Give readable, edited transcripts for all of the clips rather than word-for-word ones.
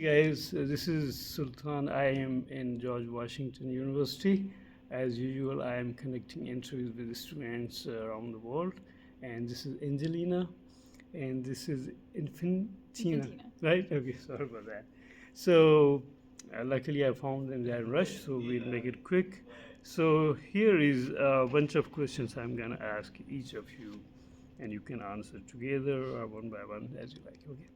Guys, this is Sultan. I am in George Washington University. As usual, I am conducting interviews with the students around the world. And this is Angelina, and this is Infantina, Infantina. right? Okay, sorry about that. So, luckily, I found them there in rush, so we'll make it quick. So, here is a bunch of questions I'm gonna ask each of you, and you can answer together or one by one as you like. Okay.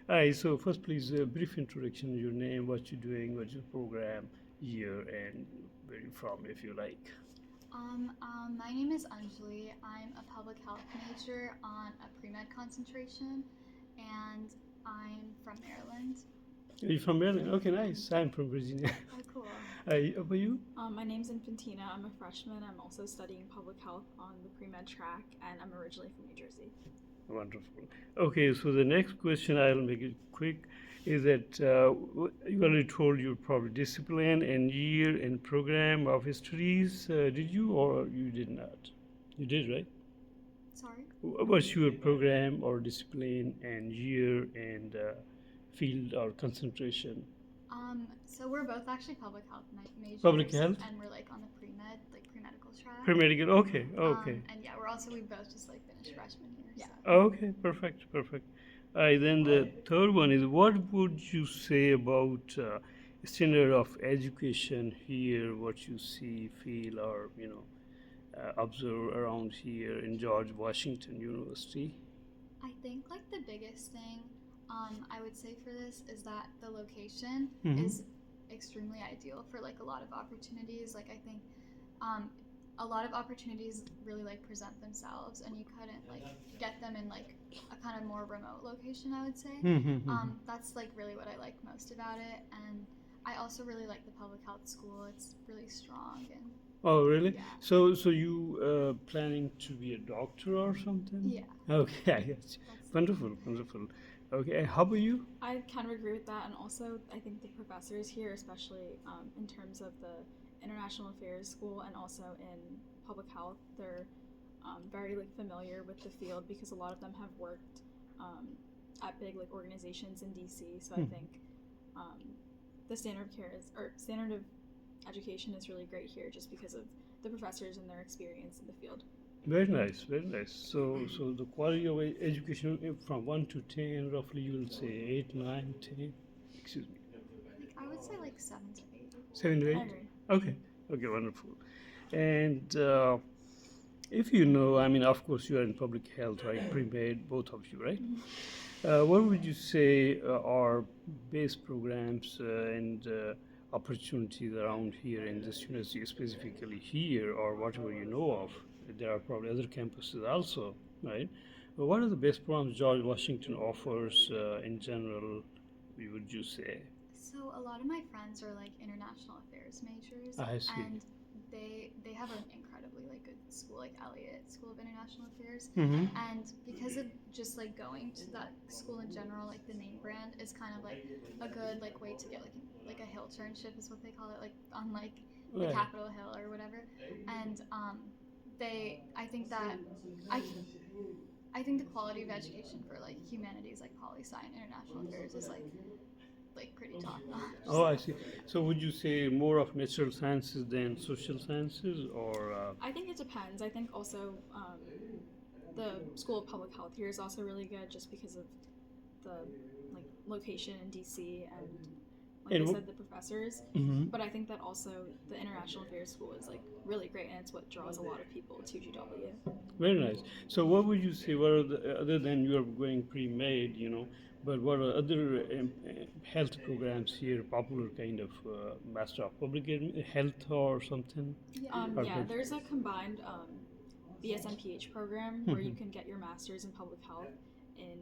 Hi, so first, please, a brief introduction, your name, what you're doing, what's your program, year, and where you're from, if you like. My name is Anjali. I'm a public health major on a pre-med concentration, and I'm from Maryland. Are you from Maryland? Okay, nice. I'm from Virginia. Oh, cool. Hi, how about you? My name's Infantina. I'm a freshman. I'm also studying public health on the pre-med track, and I'm originally from New Jersey. Wonderful. Okay, so the next question, I'll make it quick, is that you already told your probably discipline and year and program of studies. Did you or you did not? You did, right? Sorry? What's your program or discipline and year and field or concentration? So we're both actually public health majors. Public health? And we're like on the pre-med, like pre-medical track. Pre-medical, okay, okay. And yeah, we both just like finished freshman year. Yeah. So. Okay, perfect, perfect. Then the third one is what would you say about standard of education here, what you see, feel, or observe around here in George Washington University? I think like the biggest thing I would say for this is that the location Mhm. is extremely ideal for like a lot of opportunities. Like I think a lot of opportunities really like present themselves, and you couldn't like get them in like a kind of more remote location, I would say. Mm-hmm. That's like really what I like most about it, and I also really like the public health school. It's really strong and Oh, really? yeah. So you planning to be a doctor or something? Yeah. Okay, I guess. That's Wonderful, wonderful. Okay, how about you? I kind of agree with that, and also I think the professors here, especially in terms of the International Affairs School and also in public health, they're very like familiar with the field because a lot of them have worked at big like organizations in DC. So I think the standard of care is or standard of education is really great here just because of the professors and their experience in the field. Very nice, very nice. So the quality of education from 1 to 10, roughly you will say 8, 9, 10. Excuse me. like I would say like 7 to 8. 7 to I 8? agree. Okay, okay, wonderful. And if you know, I mean, of course, you are in public health, right? Pre-med, both of you, right? What would you say are base programs and opportunities around here in this university, specifically here, or whatever you know of? There are probably other campuses also, right? But what are the best programs George Washington offers in general, would you say? So a lot of my friends are like international affairs majors, I see. and they have an incredibly like good school, like Elliott School of International Affairs, Mm-hmm. and because of just like going to that school in general, like the name brand is kind of like a good like way to get like a Hilternship is what they call it, like on like the Right. Capitol Hill or whatever, and I think that I think the quality of education for like humanities, like poli sci and international affairs, is like pretty top notch. Oh, I see. So would you say more of natural sciences than social sciences, or I think it depends. I think also the School of Public Health here is also really good just because of the like location in DC and like And I wh- said, the professors. Mhm. But I think that also the International Affairs School is like really great, and it's what draws a lot of people to GW. Very nice. So what would you say? What are the, other than you are going pre-med, but what are other health programs here? Popular kind of Master of Public Health or something? Or Yeah, good? there's a combined BSMPH program where you can get your master's in public health in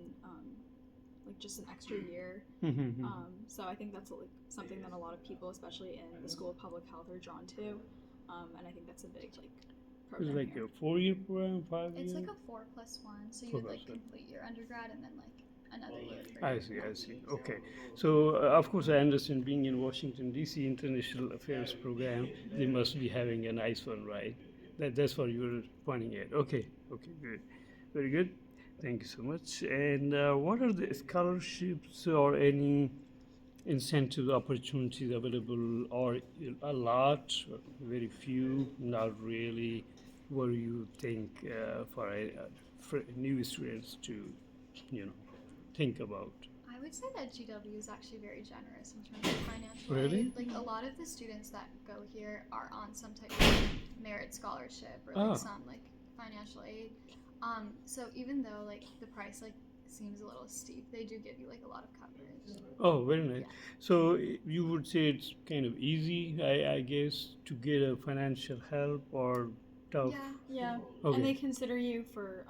like just an extra year. Mhm. So I think that's like something that a lot of people, especially in the School of Public Health, are drawn to, and I think that's a big like It's program like here. a 4-year program, 5 It's year. like a 4+1, so you 4 would plus like one. complete your undergrad and then like another year for I your see, I see. master's. Okay. So, of course, I understand being in Washington, D.C. International Affairs Program, they must be having a nice one, right? That's what you were pointing at. Okay, okay, good. Very good. Thank you so much. And what are the scholarships or any incentive opportunities available, or a lot, or very few, not really? What do you think for new students to, you know, think about? I would say that GW is actually very generous in terms of financial Really? aid. Like a lot of the students that go here are on some type of merit scholarship or like Ah. some like financial aid. So even though like the price like seems a little steep, they do give you like a lot of coverage. Oh, very nice. Yeah. So you would say it's kind of easy, I guess, to get a financial help or tough? Yeah. Yeah, Okay. and they consider you for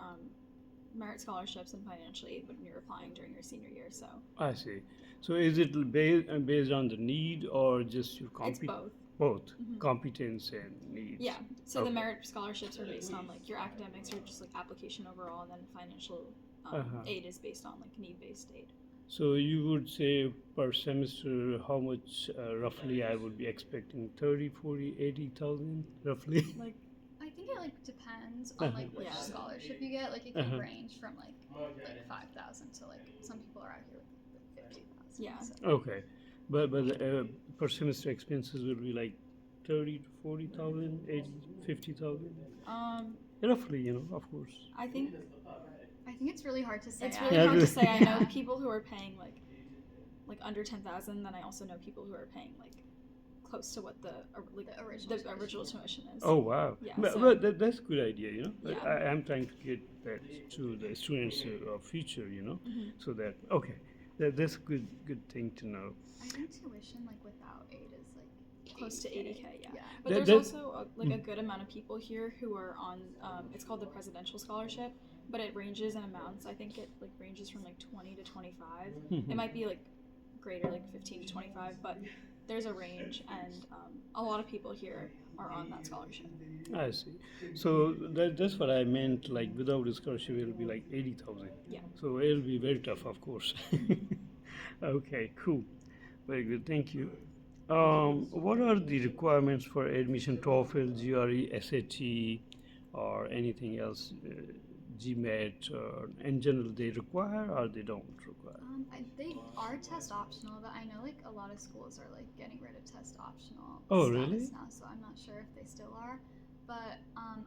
merit scholarships and financial aid when you're applying during your senior year. So I see. So is it based on the need or just your it's both. both Mhm. competence and needs? Yeah. So Okay. the merit scholarships are based on like your academics or just like application overall, and then financial aid is based on like need-based aid. So you would say per semester how much roughly I would be expecting? 30, 40, 80,000 roughly? Like I think it like depends on like which Yeah. scholarship you get. Like it can Uh-huh. range from like 5,000 to like some people are out here with 50,000. Yeah. So. Okay. But per semester expenses will be like 30 to 40,000, 80, 50,000? Roughly, of course. I think I think it's really hard to say. it's I- really Yeah, hard to really. say. I know people who are paying like under 10,000. Then I also know people who are paying like close to what the original tuition is. Oh, wow. Yeah, But, so- but that's a good idea. Yeah. I'm trying to get that to the students' future, Mhm. so that, okay, that's a good thing to know. I think tuition like without aid is like Close to 80K, yeah. Yeah. But That- there's that- also a good amount of people here who are on. It's called the Presidential Scholarship, but it ranges in amounts. I think it like ranges from like 20 to 25. Mhm. It might be like greater, like 15 to 25, but there's a range, and a lot of people here are on that scholarship. I see. So that's what I meant. Like without a scholarship, it'll be like 80,000. Yeah. So it'll be very tough, of course. Okay, cool. Very good. Thank you. What are the requirements for admission? TOEFL, GRE, SAT, or anything else? GMAT, or in general, they require or they don't require? They are test optional, but I know like a lot of schools are like getting rid of test optional Oh, status really? now, so I'm not sure if they still are. But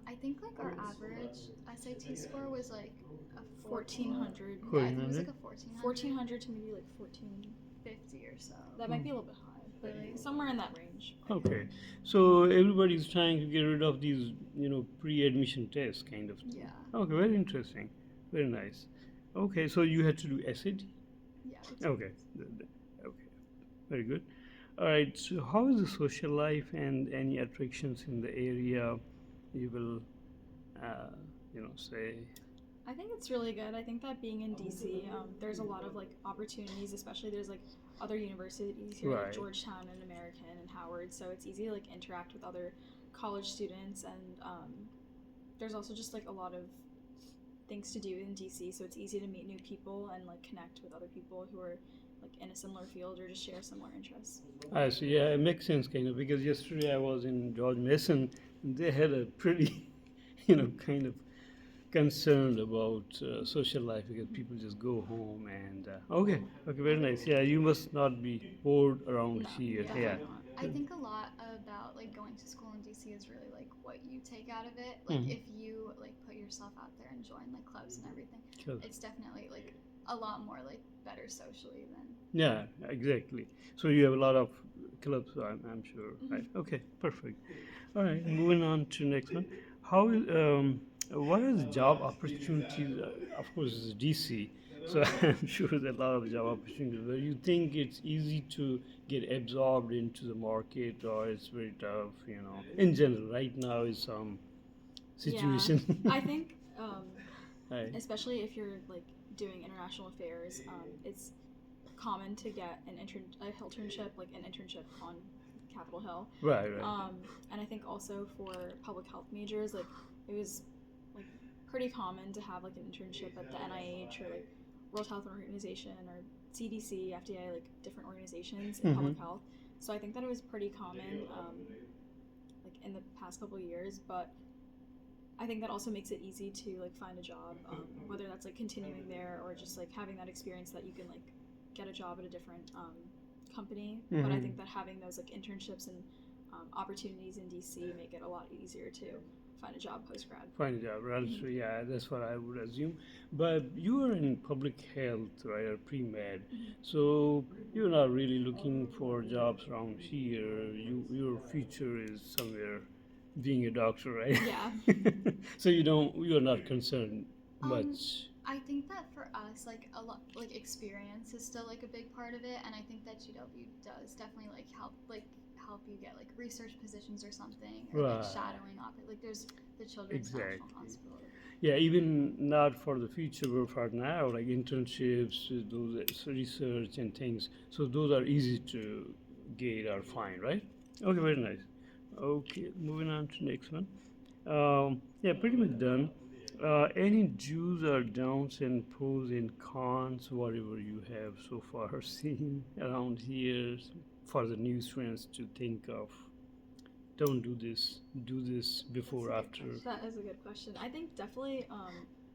I think like our average SAT score was like a 1,400. Yeah, I think it was like a 1,400. 1,400 to maybe like 14. 50 or so. That might be a little bit high, but Really? somewhere in that range. Okay, so everybody's trying to get rid of these, pre-admission tests, kind of. Yeah. Okay, very interesting. Very nice. Okay, so you had to do SAT? Yeah. Okay, okay, very good. All right, so how is the social life and any attractions in the area you will, say? I think it's really good. I think that being in DC, there's a lot of like opportunities, especially there's like other universities here, Right. like Georgetown and American and Howard, so it's easy to like interact with other college students, and there's also just like a lot of things to do in DC, so it's easy to meet new people and like connect with other people who are like in a similar field or just share similar interests. I see, yeah, it makes sense, kind of, because yesterday I was in George Mason, and they had a pretty, kind of concerned about social life because people just go home and okay, very nice. Yeah, you must not be bored around here. Definitely Yeah. not. I think a lot about like going to school in DC is really like what you take out of it. Like Mhm. if you like put yourself out there and join like clubs and everything, Sure. it's definitely like a lot more like better socially than. Yeah, exactly. So you have a lot of clubs, I'm sure. Mhm. Right. Okay, perfect. All right, moving on to next one. What are the job opportunities? Of course, it's DC, so I'm sure there are a lot of job opportunities. But you think it's easy to get absorbed into the market, or it's very tough? In general, right now is some situation. I think, Right. especially if you're like doing international affairs, it's common to get an internship on Capitol Hill. Right. And I think also for public health majors, like it was like pretty common to have like an internship at the NIH or like World Health Organization or CDC, FDA, like different organizations in public health. So I think that it was pretty common, like in the past couple of years. But I think that also makes it easy to like find a job, whether that's like continuing there or just like having that experience that you can like get a job at a different company, but I Mhm. think that having those like internships and opportunities in DC make it a lot easier to find a job post grad. Find a job, right? So, yeah, that's what I would assume. But you are in public health, right, or pre-med, so you're not really looking for jobs around here. Your future is somewhere being a doctor, right? Yeah. So you're not concerned Um, much. I think that for us, like a lot, like experience is still like a big part of it, and I think that GW does definitely help you get like research positions or something, or like Right. shadowing off it. Like there's the Children's National Exactly. Hospital. Yeah, even not for the future, but for now, like internships, those research and things. So those are easy to get or find, right? Okay, very nice. Okay, moving on to next one. Yeah, pretty much done. Any do's or don'ts and pros and cons, whatever you have so far seen around here for the new students to think of. Don't do this. Do this before, after. That is a good question. I think definitely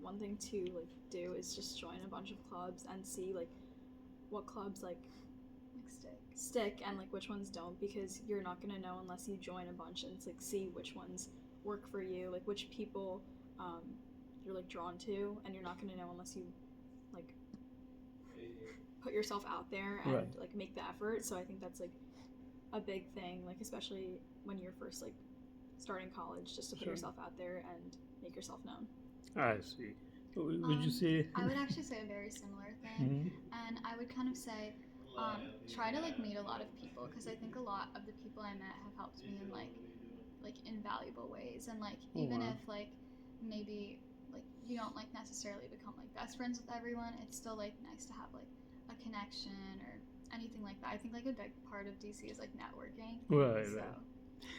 one thing to like do is just join a bunch of clubs and see like what clubs like Like stick and like which ones don't, because you're not gonna know unless you join a bunch and it's like see which ones work for you, like which people you're like drawn to, and you're not gonna know unless you like put yourself out there and Right. like make the effort. So I think that's like a big thing, like especially when you're first like starting college, just to put Sure. yourself out there and make yourself known. I see. Would you say? I would actually say a very similar thing, Mhm. and I would kind of say try to like meet a lot of people, because I think a lot of the people I met have helped me in like invaluable ways, and like Oh, even wow. if like maybe like you don't like necessarily become like best friends with everyone, it's still like nice to have like a connection or anything like that. I think like a big part of DC is like networking. Right, So right.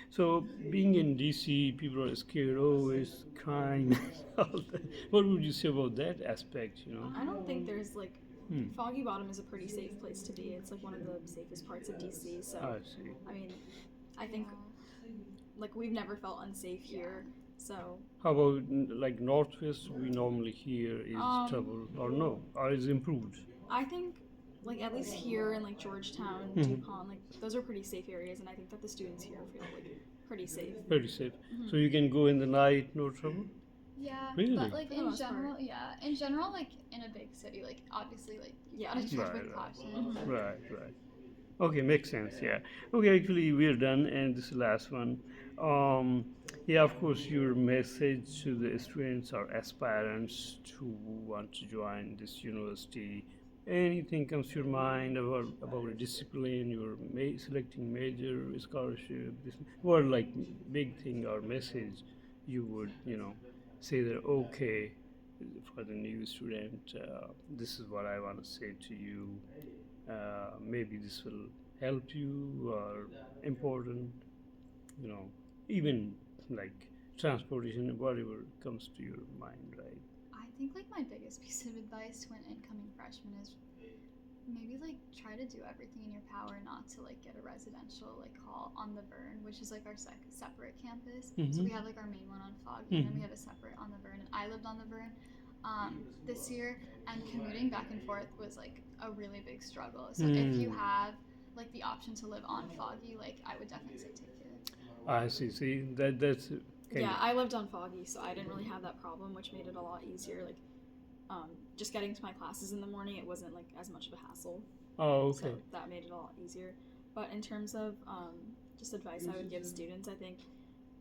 So being in DC, people are scared, always crying. All that. What would you say about that aspect? I don't think there's like Hmm. Foggy Bottom is a pretty safe place to be. It's like one of the safest parts of DC. So I see. I mean, I think like we've never felt unsafe here. So How about like Northwest? We normally hear is trouble, or no, or is improved. I think like at least here in like Georgetown, Mhm. DuPont, like those are pretty safe areas, and I think that the students here feel like pretty safe. Pretty safe. So you can go in the night, no trouble. yeah, Really? but like For the in most part. general, in general, like in a big city, like obviously like you Yeah. gotta tread Right, with right. caution. Right, right. Okay, makes sense. Yeah. Okay, actually, we're done, and this is the last one. Um, yeah, of course, your message to the students or aspirants who want to join this university. Anything comes to your mind about a discipline, your selecting major, scholarship, this, what like big thing or message you would say that okay for the new student, this is what I want to say to you. Maybe this will help you or important, you know, even like transportation, whatever comes to your mind, right? I think like my biggest piece of advice to an incoming freshman is maybe like try to do everything in your power not to like get a residential like hall on the Vern, which is like our separate campus. So we have like our main one on Foggy, and then we have a separate on the Vern, and I lived on the Vern this year, and commuting back and forth was like a really big struggle. So if you have like the option to live on Foggy, like I would definitely say take it. I see. See that's Yeah, I lived on Foggy, so I didn't really have that problem, which made it a lot easier. Like, just getting to my classes in the morning, it wasn't like as much of a hassle. Oh, okay. So that made it a lot easier. But in terms of just advice I would give students, I think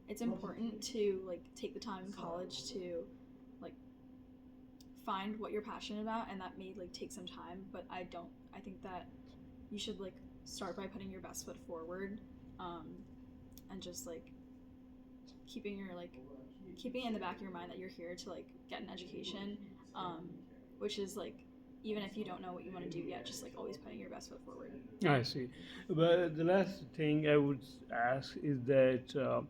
it's important to like take the time in college to like find what you're passionate about, and that may like take some time. But I think that you should like start by putting your best foot forward, and just like keeping it in the back of your mind that you're here to like get an education, which is like even if you don't know what you want to do yet, just like always putting your best foot forward. I see. But the last thing I would ask is that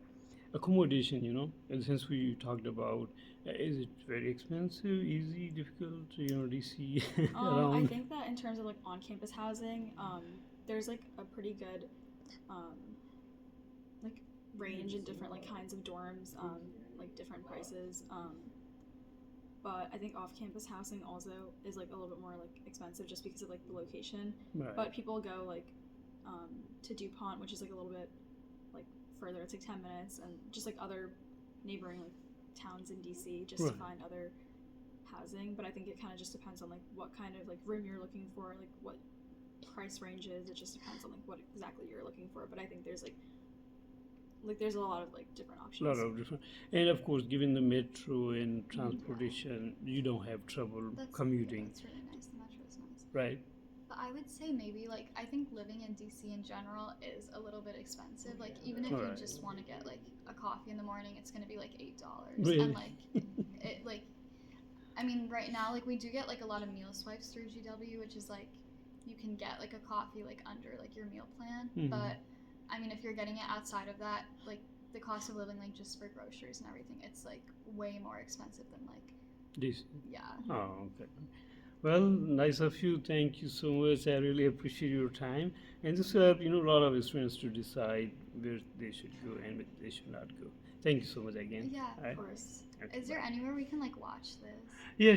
accommodation, and since we talked about, is it very expensive, easy, difficult, DC I around? think that in terms of like on-campus housing, there's like a pretty good like range in different like kinds of dorms, like different prices. But I think off-campus housing also is like a little bit more like expensive just because of like the location. Right. But people go like to DuPont, which is like a little bit like further. It's like 10 minutes, and just like other neighboring like towns in DC just to Right. find other housing. But I think it kind of just depends on like what kind of like room you're looking for, like what price range is. It just depends on like what exactly you're looking for. But I think there's like there's a lot of like different A options. lot of different, and of course, given the metro and transportation, you don't have trouble commuting, That's really nice. The metro is nice. right? But I would say maybe like I think living in DC in general is a little bit expensive. Like even if you Right. just want to get like a coffee in the morning, it's gonna be like $8. Really? And like it like I mean right now like we do get like a lot of meal swipes through GW, which is like you can get like a coffee like under like your meal plan. Mhm. But I mean if you're getting it outside of that, like the cost of living like just for groceries and everything, it's like way more expensive than like This. yeah. Oh, okay. Well, nice of you. Thank you so much. I really appreciate your time. And this will help, a lot of students to decide where they should go and where they should not go. Thank you so much again. Yeah, All right. Of course. Okay, Is there bye. anywhere we can like watch this? Yeah,